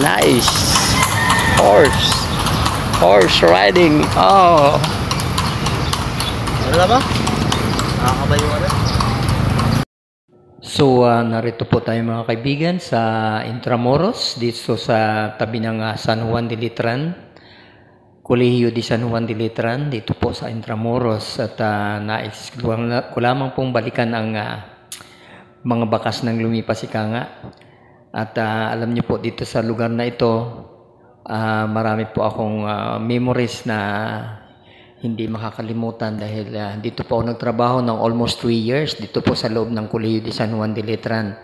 Nice. Horse riding. Oh. Ano ba? Nakakabayo ka na? So, narito po tayo mga kaibigan sa Intramuros, dito sa tabi ng San Juan de Letran, Colegio de San Juan de Letran, dito po sa Intramuros. At nais ko lamang pong balikan ang mga bakas ng lumipas ika nga. At alam niyo po, dito sa lugar na ito, marami po akong memories na hindi makakalimutan dahil dito po ako nagtrabaho ng almost 3 years dito po sa loob ng Colegio de San Juan de Letran.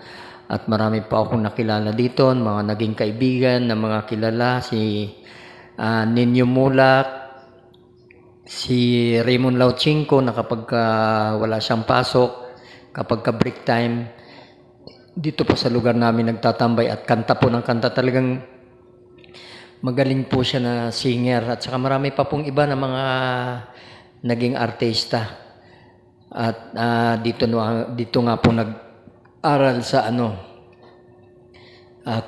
At marami pa akong nakilala dito, mga naging kaibigan na mga kilala, si Ninyo Mulak, si Raymond Lauchinko na kapag wala siyang pasok, kapag break time, dito po sa lugar namin nagtatambay at kanta po ng kanta. Talagang magaling po siya na singer, at saka marami pa pong iba na mga naging artista. At dito nga po nag-aral sa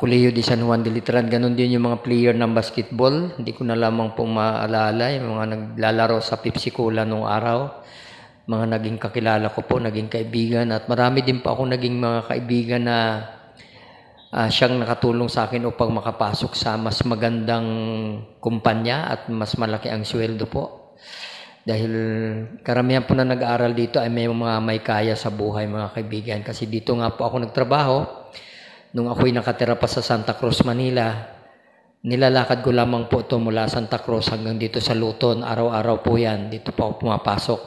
Colegio de San Juan de Letran. Ganon din yung mga player ng basketball. Hindi ko na lamang pong maalala yung mga naglalaro sa Pepsi Cola nung araw. Mga naging kakilala ko po, naging kaibigan, at marami din pa ako naging mga kaibigan na siyang nakatulong sa akin upang makapasok sa mas magandang kumpanya at mas malaki ang sweldo po. Dahil karamihan po na nag-aaral dito ay may kaya sa buhay mga kaibigan. Kasi dito nga po ako nagtrabaho. Nung ako'y nakatira pa sa Santa Cruz, Manila, nilalakad ko lamang po ito mula Santa Cruz hanggang dito sa Luton. Araw-araw po yan. Dito po ako pumapasok.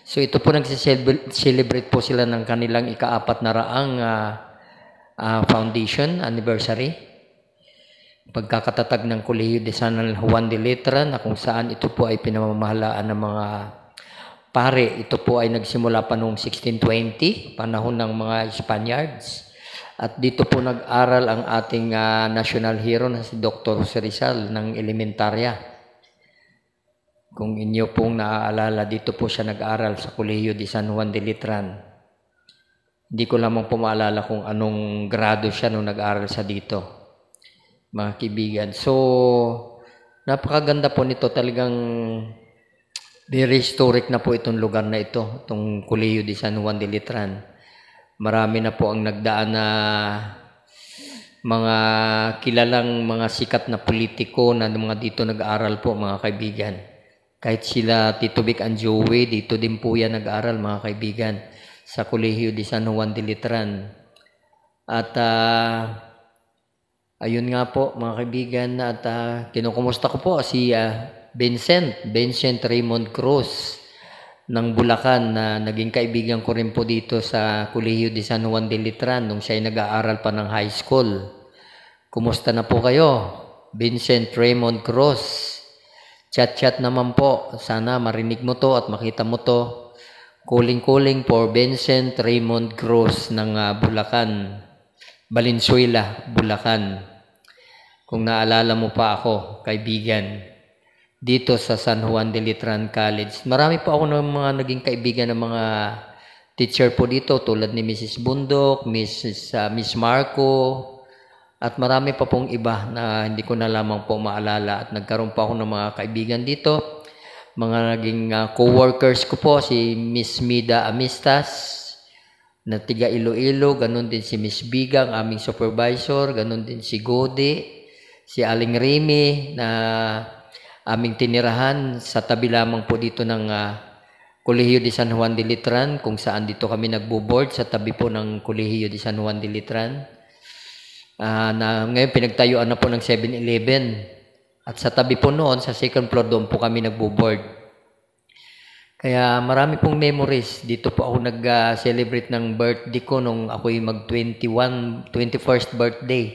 So ito po nag-celebrate po sila ng kanilang ika-4 na raang foundation anniversary, pagkakatatag ng Colegio de San Juan de Letran, na kung saan ito po ay pinamamahalaan ng mga pare. Ito po ay nagsimula pa noong 1620, panahon ng mga Spaniards, at dito po nag-aral ang ating national hero na si Dr. Jose Rizal ng elementarya. Kung inyo pong naaalala, dito po siya nag-aral sa Colegio de San Juan de Letran. Hindi ko lamang po maalala kung anong grado siya nung nag-aral sa dito, mga kaibigan. So, napakaganda po nito. Talagang very historic na po itong lugar na ito, itong Colegio de San Juan de Letran. Marami na po ang nagdaan na mga kilalang mga sikat na politiko na mga dito nag-aral po, mga kaibigan. Kahit sila Tito Vic and Joey, dito din po yan nag-aral, mga kaibigan, sa Colegio de San Juan de Letran. At ayun nga po mga kaibigan, at kinukumusta ko po si Vincent Raymond Cruz ng Bulacan, na naging kaibigan ko rin po dito sa Colegio de San Juan de Letran nung siya ay nag-aaral pa ng high school. Kumusta na po kayo, Vincent Raymond Cruz? Chat naman po, sana marinig mo to at makita mo to. Calling for Vincent Raymond Cruz ng Bulacan, Valenzuela, Bulacan. Kung naalala mo pa ako, kaibigan, dito sa San Juan de Letran College. Marami pa ako ng mga naging kaibigan ng mga teacher po dito, tulad ni Mrs. Bundok, Miss Marco, at marami pa pong iba na hindi ko na lamang po maalala. At nagkaroon pa ako ng mga kaibigan dito. Mga naging co-workers ko po, si Miss Mida Amistas na tiga Iloilo, ganun din si Miss Bigang, aming supervisor, ganun din si Gode, si Aling Remy na aming tinirahan sa tabi lamang po dito ng Colegio de San Juan de Letran, kung saan dito kami nagbo-board sa tabi po ng Colegio de San Juan de Letran. Na ngayon pinagtayuan na po ng 7-Eleven. At sa tabi po noon, sa second floor, doon po kami nagbo-board. Kaya marami pong memories. Dito po ako nag-celebrate ng birthday ko nung ako'y 21st birthday.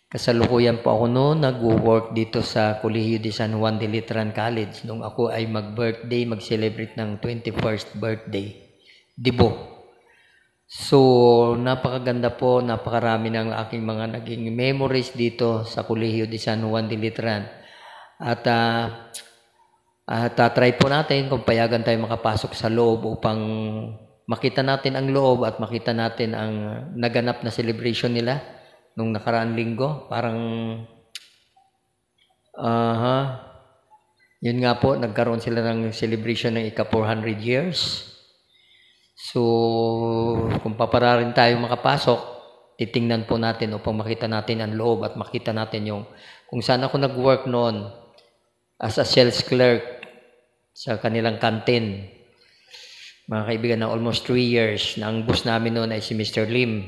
Kasalukuyan po ako noon, nag-work dito sa Colegio de San Juan de Letran College. Nung ako ay mag-birthday, mag-celebrate ng 21st birthday. Dibo. So, napakaganda po, napakarami ng aking mga naging memories dito sa Colegio de San Juan de Letran. At tatry po natin kung payagan tayo makapasok sa loob upang makita natin ang loob at makita natin ang naganap na celebration nila. nung nakaraang linggo. Parang, yun nga po, nagkaroon sila ng celebration ng ika-400 years. So, kung papararin tayo makapasok, titingnan po natin upang makita natin ang loob at makita natin yung kung saan ako nag-work noon as a sales clerk sa kanilang canteen. Mga kaibigan, na almost 3 years na ang boss namin noon ay si Mr. Lim.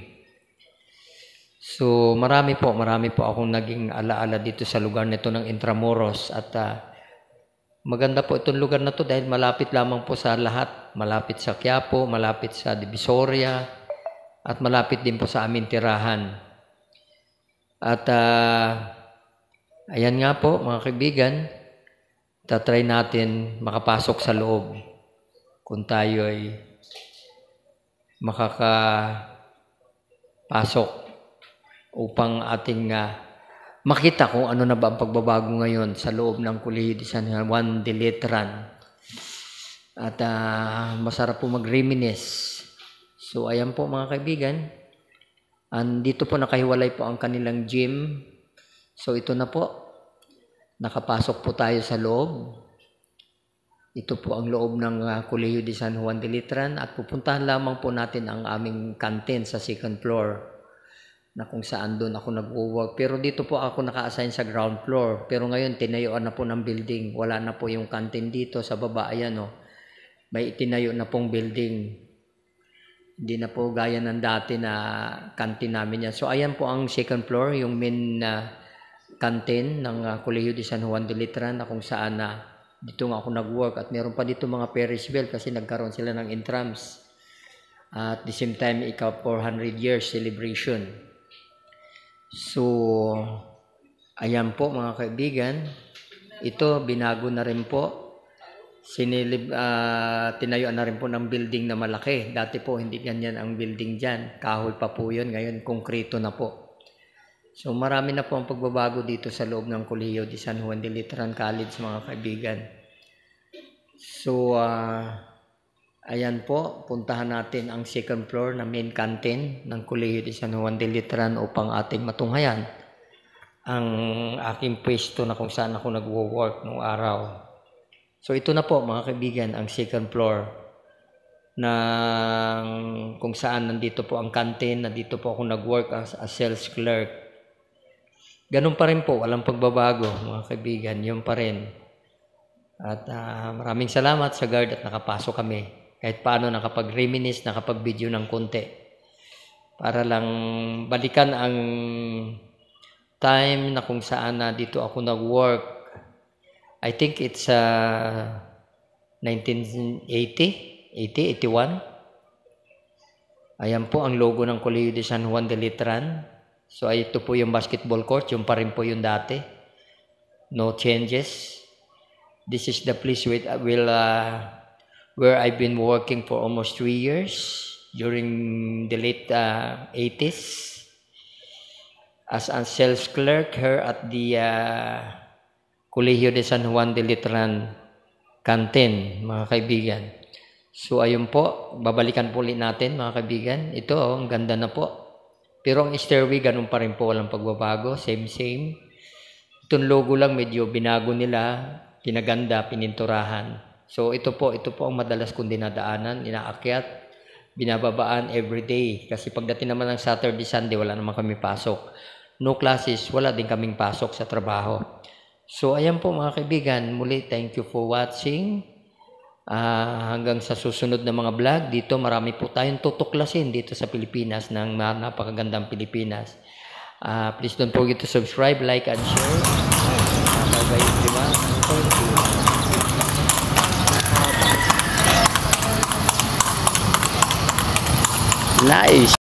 So, marami po akong naging alaala dito sa lugar nito ng Intramuros at maganda po itong lugar na to dahil malapit lamang po sa lahat. Malapit sa Quiapo, malapit sa Divisoria, at malapit din po sa aming tirahan. At ayan nga po mga kaibigan, tatry natin makapasok sa loob kung tayo ay makakapasok upang ating makita kung ano na ba ang pagbabago ngayon sa loob ng Colegio de San Juan de Letran. At masarap po mag-reminisce. So ayan po mga kaibigan, andito po nakahiwalay po ang kanilang gym. So ito na po, nakapasok po tayo sa loob. Ito po ang loob ng Colegio de San Juan de Letran at pupuntahan lamang po natin ang aming canteen sa second floor na kung saan doon ako nag-work. Pero dito po ako naka-assign sa ground floor. Pero ngayon tinayuan na po ng building. Wala na po yung canteen dito sa baba. Ayan o, may itinayo na pong building. Hindi na po gaya ng dati na canteen namin yan. So ayan po ang second floor, yung main canteen ng Colegio de San Juan de Letran na kung saan dito nga ako nag-work at meron pa dito mga Ferris wheel kasi nagkaroon sila ng intrams. At the same time, ika-400 years celebration. So, ayan po mga kaibigan. Ito, binago na rin po. Tinayuan na rin po ng building na malaki. Dati po, hindi ganyan ang building dyan. Kahoy pa po yun. Ngayon, konkreto na po. So marami na po ang pagbabago dito sa loob ng Colegio de San Juan de Letran College mga kaibigan. So ayan po, puntahan natin ang second floor na main canteen ng Colegio de San Juan de Letran upang ating matunghayan ang aking pwesto na kung saan ako nagwo-work noong araw. So ito na po mga kaibigan ang second floor na kung saan nandito po ang canteen, nandito po ako nag-work as a sales clerk. Ganun pa rin po, walang pagbabago mga kaibigan, yun pa rin. At maraming salamat sa guard at nakapasok kami. Kahit paano nakapag-reminisce, nakapag-video ng konti. Para lang balikan ang time na kung saan dito ako nag-work. I think it's 1980, 81. Ayan po ang logo ng Colegio de San Juan de Letran. So ito po yung basketball court, yung pa rin po yung dati. No changes. This is the place where I've been working for almost 3 years during the late 80s as a sales clerk here at the Colegio de San Juan de Letran canteen, mga kaibigan. So ayun po, babalikan po ulit natin mga kaibigan. Ito, ang ganda na po. Pero ang stairway, ganun pa rin po, walang pagbabago, same. Itong logo lang, medyo binago nila, pinaganda, pininturahan. So ito po ang madalas kong dinadaanan, inaakyat, binababaan everyday. Kasi pagdating naman ng Saturday, Sunday, wala naman kami pasok. No classes, wala din kaming pasok sa trabaho. So ayan po mga kaibigan, muli thank you for watching. Hanggang sa susunod na mga vlog, dito marami po tayong tutuklasin dito sa Pilipinas ng napakagandang Pilipinas. Please don't forget to subscribe, like, and share. Nice!